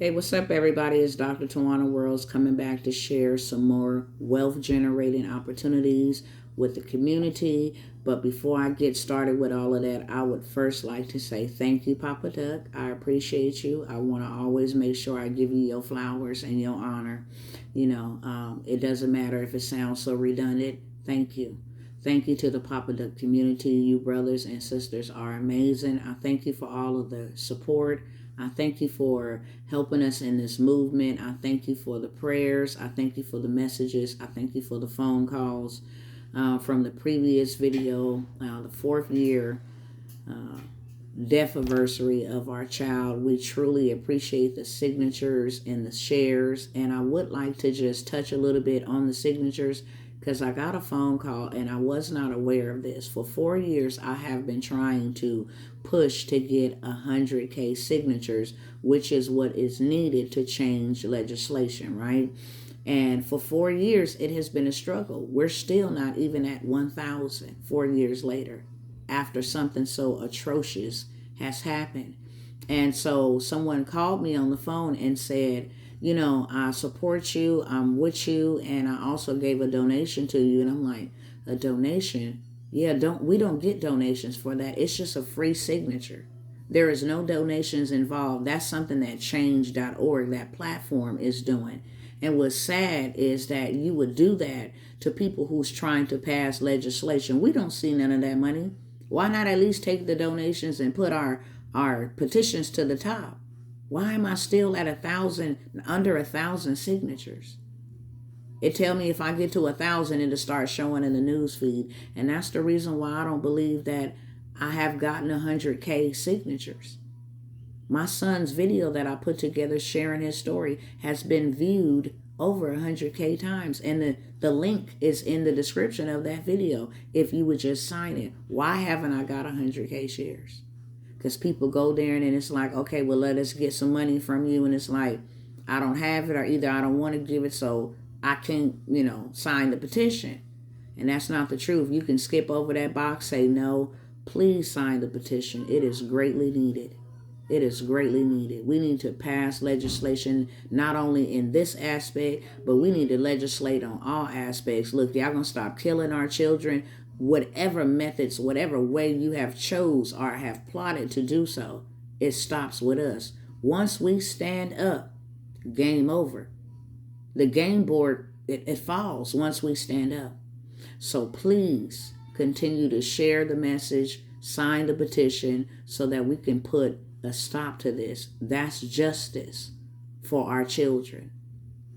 Hey, what's up, everybody? It's Dr. Tawana Worlds coming back to share some more wealth generating opportunities with the community. But before I get started with all of that, I would first like to say thank you, Papa Duck. I appreciate you. I want to always make sure I give you your flowers and your honor. It doesn't matter if it sounds so redundant. Thank you. Thank you to the Papa Duck community. You brothers and sisters are amazing. I thank you for all of the support. I thank you for helping us in this movement. I thank you for the prayers. I thank you for the messages. I thank you for the phone calls from the previous video, the 4th year death anniversary of our child. We truly appreciate the signatures and the shares. And I would like to just touch a little bit on the signatures because I got a phone call and I was not aware of this. For 4 years, I have been trying to push to get 100K signatures, which is what is needed to change legislation, right? And for 4 years, it has been a struggle. We're still not even at 1,000 4 years later, after something so atrocious has happened. And so someone called me on the phone and said, I support you, I'm with you, and I also gave a donation to you. And I'm like, a donation? Yeah, we don't get donations for that. It's just a free signature. There is no donations involved. That's something that change.org, that platform, is doing. And what's sad is that you would do that to people who's trying to pass legislation. We don't see none of that money. Why not at least take the donations and put our petitions to the top? Why am I still at under 1,000 signatures? It tell me if I get to 1,000, it'll start showing in the news feed. And that's the reason why I don't believe that I have gotten 100K signatures. My son's video that I put together sharing his story has been viewed over 100K times. And the link is in the description of that video if you would just sign it. Why haven't I got 100K shares? Because people go there and it's like, okay, well, let us get some money from you. And it's like, I don't have it, or either I don't want to give it, so I can't, sign the petition. And that's not the truth. You can skip over that box, say no, please sign the petition. It is greatly needed. It is greatly needed. We need to pass legislation not only in this aspect, but we need to legislate on all aspects. Look, y'all gonna stop killing our children. Whatever methods, whatever way you have chose or have plotted to do so, it stops with us. Once we stand up, game over. The game board, it falls once we stand up. So please continue to share the message, sign the petition so that we can put a stop to this. That's justice for our children,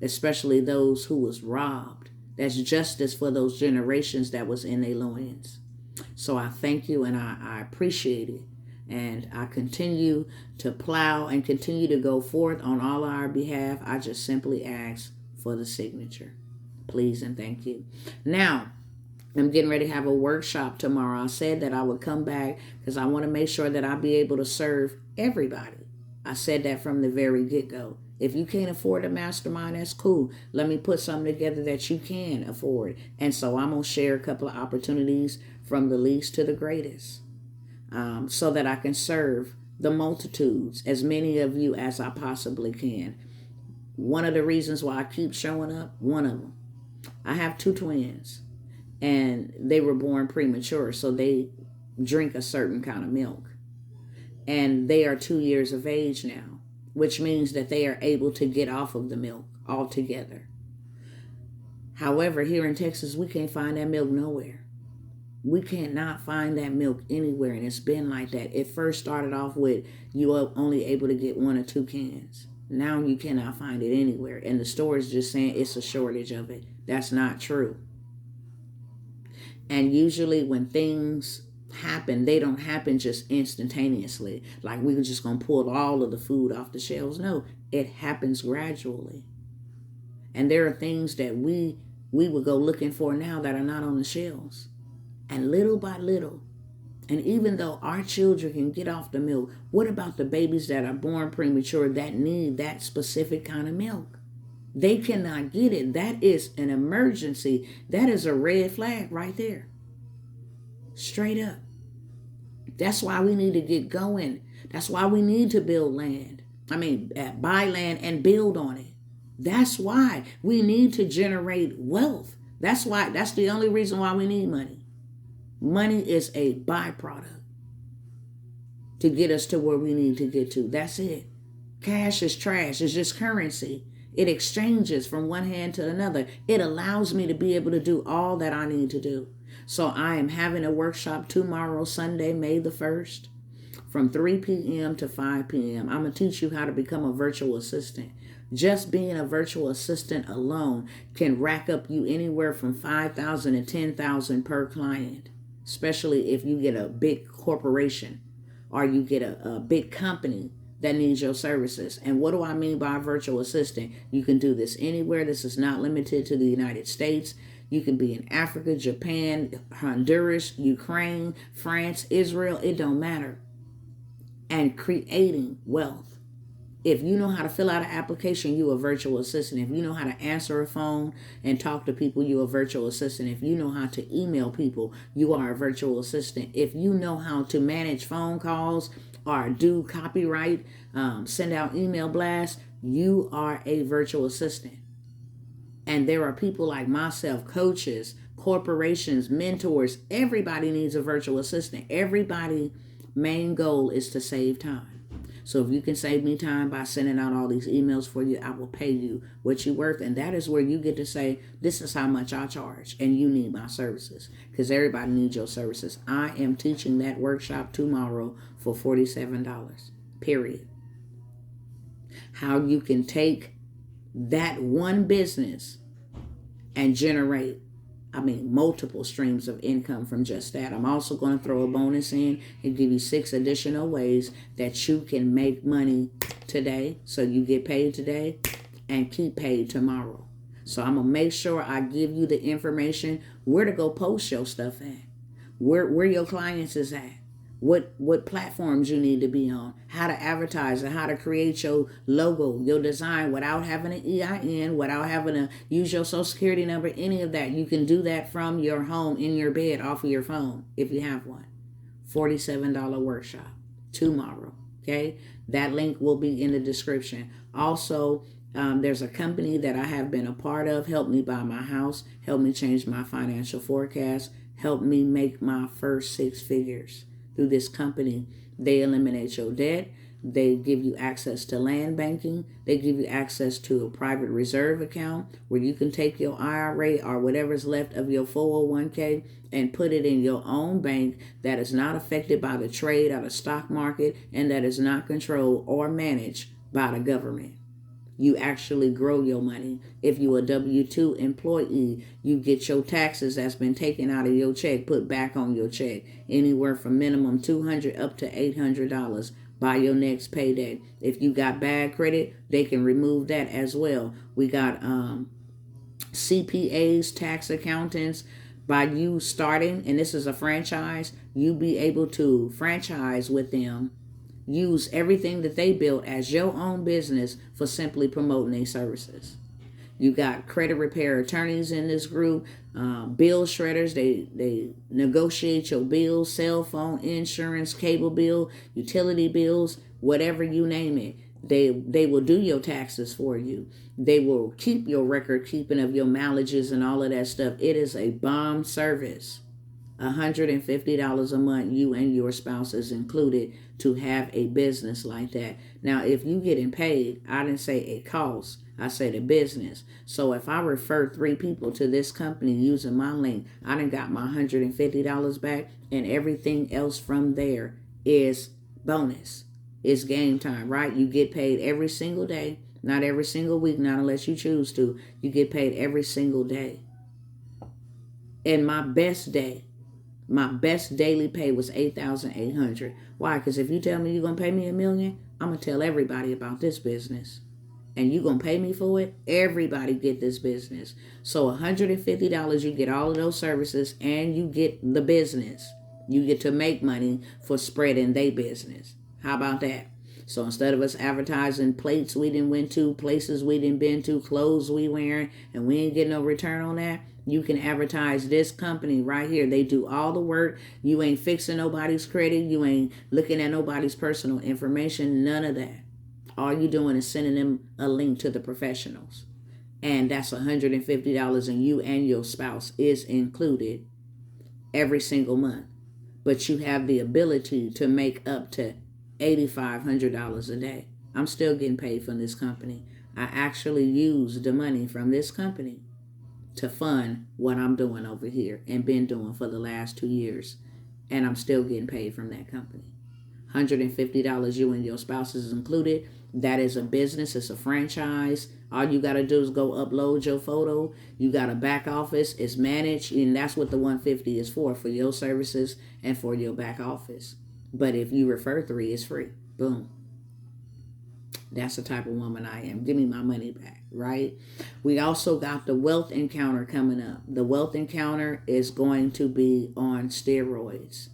especially those who was robbed. That's justice for those generations that was in their loins. So I thank you and I appreciate it. And I continue to plow and continue to go forth on all our behalf. I just simply ask for the signature. Please and thank you. Now, I'm getting ready to have a workshop tomorrow. I said that I would come back because I want to make sure that I'll be able to serve everybody. I said that from the very get-go. If you can't afford a mastermind, that's cool. Let me put something together that you can afford. And so I'm going to share a couple of opportunities from the least to the greatest so that I can serve the multitudes, as many of you as I possibly can. One of the reasons why I keep showing up, one of them, I have 2 twins. And they were born premature, so they drink a certain kind of milk. And they are 2 years of age now, which means that they are able to get off of the milk altogether. However, here in Texas, we can't find that milk nowhere. We cannot find that milk anywhere, and it's been like that. It first started off with you are only able to get 1 or 2 cans. Now you cannot find it anywhere, and the store is just saying it's a shortage of it. That's not true. And usually when things happen, they don't happen just instantaneously. Like we were just going to pull all of the food off the shelves. No, it happens gradually. And there are things that we would go looking for now that are not on the shelves. And little by little, and even though our children can get off the milk, what about the babies that are born premature that need that specific kind of milk? They cannot get it. That is an emergency. That is a red flag right there. Straight up. That's why we need to get going. That's why we need to build land. buy land and build on it. That's why we need to generate wealth. That's the only reason why we need money. Money is a byproduct to get us to where we need to get to. That's it. Cash is trash. It's just currency. It exchanges from one hand to another. It allows me to be able to do all that I need to do. So I am having a workshop tomorrow, Sunday, May the 1st, from 3 p.m. to 5 p.m. I'm going to teach you how to become a virtual assistant. Just being a virtual assistant alone can rack up you anywhere from $5,000 to $10,000 per client, especially if you get a big corporation or you get a big company that needs your services. And what do I mean by virtual assistant? You can do this anywhere. This is not limited to the United States. You can be in Africa, Japan, Honduras, Ukraine, France, Israel. It don't matter. And creating wealth. If you know how to fill out an application, you a virtual assistant. If you know how to answer a phone and talk to people, you a virtual assistant. If you know how to email people, you are a virtual assistant. If you know how to manage phone calls or do copyright, send out email blasts, you are a virtual assistant. And there are people like myself, coaches, corporations, mentors. Everybody needs a virtual assistant. Everybody's main goal is to save time. So if you can save me time by sending out all these emails for you, I will pay you what you're worth. And that is where you get to say, this is how much I charge and you need my services, because everybody needs your services. I am teaching that workshop tomorrow for $47, period. How you can take that one business and generate multiple streams of income from just that. I'm also going to throw a bonus in and give you 6 additional ways that you can make money today, so you get paid today and keep paid tomorrow. So I'm going to make sure I give you the information where to go post your stuff at, where your clients is at, what platforms you need to be on, how to advertise, and how to create your logo, your design without having an EIN, without having to use your social security number, any of that. You can do that from your home, in your bed, off of your phone, if you have one. $47 workshop tomorrow. Okay, that link will be in the description. Also, there's a company that I have been a part of, helped me buy my house, helped me change my financial forecast, helped me make my first 6 figures. Through this company, they eliminate your debt. They give you access to land banking. They give you access to a private reserve account where you can take your IRA or whatever's left of your 401k and put it in your own bank that is not affected by the trade or the stock market, and that is not controlled or managed by the government. You actually grow your money. If you're a W-2 employee, you get your taxes that's been taken out of your check put back on your check, anywhere from minimum $200 up to $800 by your next payday. If you got bad credit, they can remove that as well. We got CPAs, tax accountants. By you starting, and this is a franchise, you be able to franchise with them. Use everything that they built as your own business for simply promoting their services. You got credit repair attorneys in this group, bill shredders. They negotiate your bills, cell phone, insurance, cable bill, utility bills, whatever you name it. They will do your taxes for you. They will keep your record keeping of your mileages and all of that stuff. It is a bomb service. $150 a month, you and your spouse is included to have a business like that. Now, if you getting paid, I didn't say it costs, I said a business. So if I refer 3 people to this company using my link, I done got my $150 back, and everything else from there is bonus. It's game time, right? You get paid every single day, not every single week, not unless you choose to. You get paid every single day. And my best daily pay was $8,800. Why? Because if you tell me you're going to pay me $1 million, I'm going to tell everybody about this business. And you're going to pay me for it? Everybody get this business. So $150, you get all of those services, and you get the business. You get to make money for spreading their business. How about that? So instead of us advertising plates we didn't went to, places we didn't been to, clothes we wearing, and we ain't getting no return on that, you can advertise this company right here. They do all the work. You ain't fixing nobody's credit. You ain't looking at nobody's personal information. None of that. All you're doing is sending them a link to the professionals. And that's $150, and you and your spouse is included every single month. But you have the ability to make up to $8,500 a day. I'm still getting paid from this company. I actually use the money from this company to fund what I'm doing over here and been doing for the last 2 years. And I'm still getting paid from that company. $150, you and your spouse is included. That is a business. It's a franchise. All you got to do is go upload your photo. You got a back office. It's managed. And that's what the $150 is for your services and for your back office. But if you refer 3, it's free. Boom. That's the type of woman I am. Give me my money back, right? We also got the Wealth Encounter coming up. The Wealth Encounter is going to be on steroids.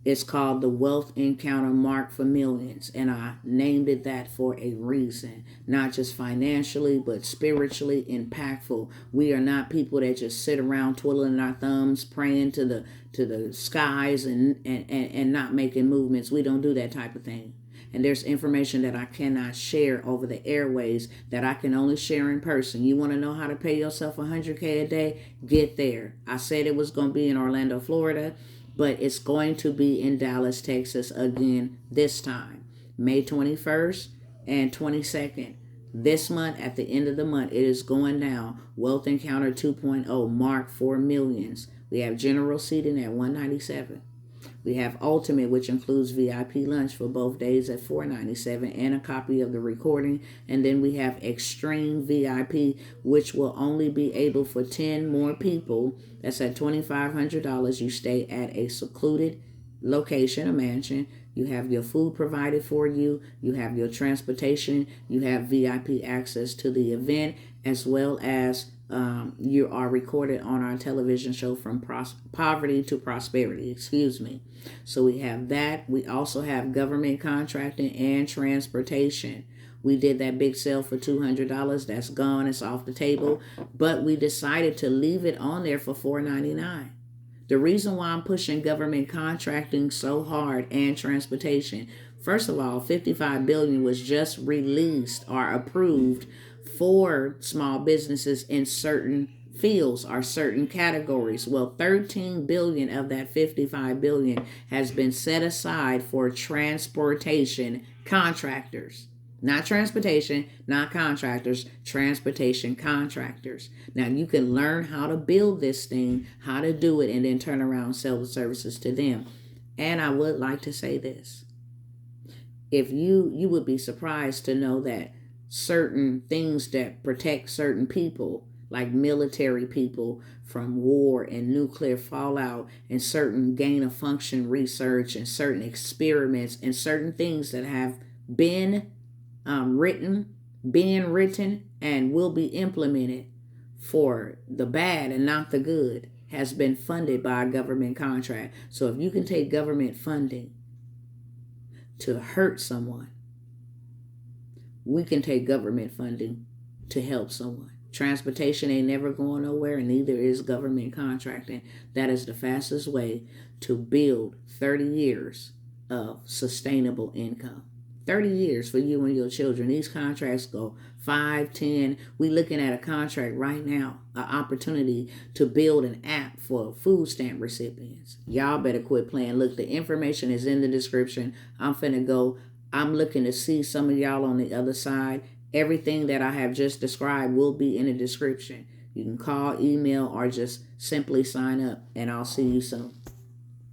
It's called the Wealth Encounter Mark for Millions, and I named it that for a reason. Not just financially, but spiritually impactful. We are not people that just sit around twiddling our thumbs, praying to the skies and not making movements. We don't do that type of thing. And there's information that I cannot share over the airways that I can only share in person. You want to know how to pay yourself $100K a day? Get there. I said it was going to be in Orlando, Florida, but it's going to be in Dallas, Texas again this time. May 21st and 22nd. This month, at the end of the month, it is going down. Wealth Encounter 2.0, Mark for Millions. We have general seating at $197. We have Ultimate, which includes VIP lunch for both days at $497 and a copy of the recording. And then we have Extreme VIP, which will only be able for 10 more people. That's at $2,500. You stay at a secluded location, a mansion. You have your food provided for you. You have your transportation. You have VIP access to the event, as well as you are recorded on our television show From Poverty to Prosperity. So we have that. We also have government contracting and transportation. We did that big sale for $200. That's gone. It's off the table. But we decided to leave it on there for $499. The reason why I'm pushing government contracting so hard and transportation, first of all, $55 billion was just released or approved for small businesses in certain fields or certain categories. Well, $13 billion of that $55 billion has been set aside for transportation contractors. Not transportation, not contractors, transportation contractors. Now, you can learn how to build this thing, how to do it, and then turn around and sell the services to them. And I would like to say this. If you would be surprised to know that certain things that protect certain people, like military people from war and nuclear fallout, and certain gain of function research and certain experiments and certain things that have been being written and will be implemented for the bad and not the good, has been funded by a government contract. So if you can take government funding to hurt someone, we can take government funding to help someone. Transportation ain't never going nowhere, and neither is government contracting. That is the fastest way to build 30 years of sustainable income. 30 years for you and your children. These contracts go 5, 10. We looking at a contract right now, an opportunity to build an app for food stamp recipients. Y'all better quit playing. Look, the information is in the description. I'm finna go. I'm looking to see some of y'all on the other side. Everything that I have just described will be in the description. You can call, email, or just simply sign up, and I'll see you soon.